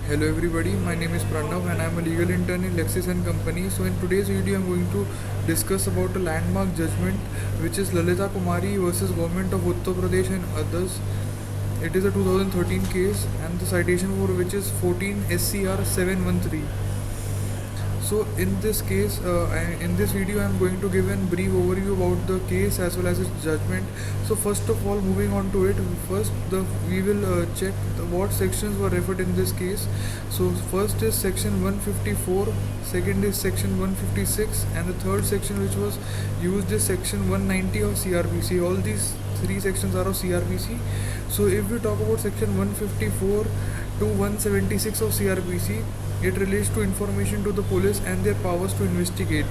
Hello everybody, my name is Pranav and I am a legal intern in Lexis and Company. So in today's video I am going to discuss about a landmark judgment which is Lalita Kumari versus Government of Uttar Pradesh and others. It is a 2013 case and the citation for which is 14 SCR 713. So in this video I am going to give a brief overview about the case as well as its judgment. So first of all, moving on to it, we will check what sections were referred in this case. So first is section 154, second is section 156, and the third section which was used is section 190 of CRPC. All these three sections are of CRPC. So if we talk about section 154 to 176 of CRPC, it relates to information to the police and their powers to investigate.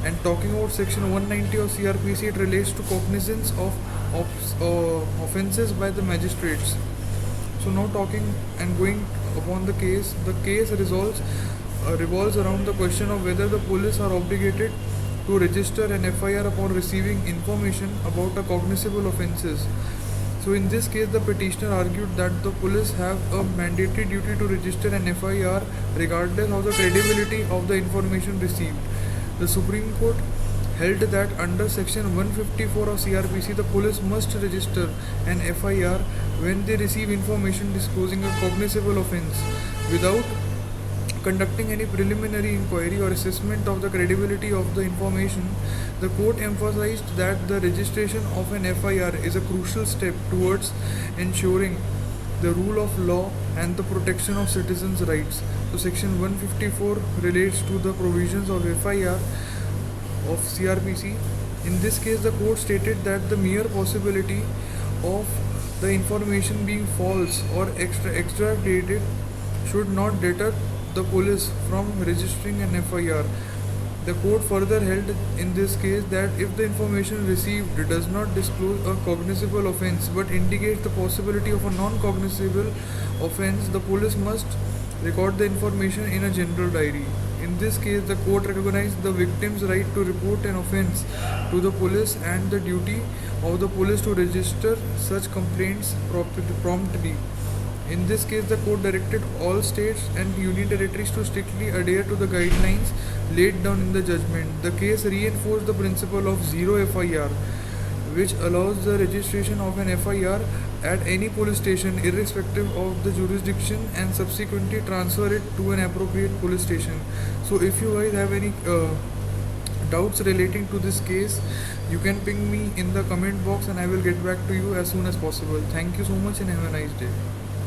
And talking about section 190 of CRPC, it relates to cognizance of offences by the magistrates. So now talking and going upon the case revolves around the question of whether the police are obligated to register an FIR upon receiving information about a cognizable offences. So in this case, the petitioner argued that the police have a mandatory duty to register an FIR regardless of the credibility of the information received. The Supreme Court held that under section 154 of CRPC, the police must register an FIR when they receive information disclosing a cognizable offence without conducting any preliminary inquiry or assessment of the credibility of the information. The court emphasized that the registration of an FIR is a crucial step towards ensuring the rule of law and the protection of citizens' rights. So section 154 relates to the provisions of FIR of CRPC. In this case, the court stated that the mere possibility of the information being false or exaggerated should not deter the police from registering an FIR. The court further held in this case that if the information received does not disclose a cognizable offence but indicates the possibility of a non-cognizable offence, the police must record the information in a general diary. In this case, the court recognized the victim's right to report an offence to the police and the duty of the police to register such complaints promptly. In this case, the court directed all states and union territories to strictly adhere to the guidelines laid down in the judgment. The case reinforced the principle of zero FIR, which allows the registration of an FIR at any police station irrespective of the jurisdiction and subsequently transfer it to an appropriate police station. So if you guys have any doubts relating to this case, you can ping me in the comment box and I will get back to you as soon as possible. Thank you so much and have a nice day.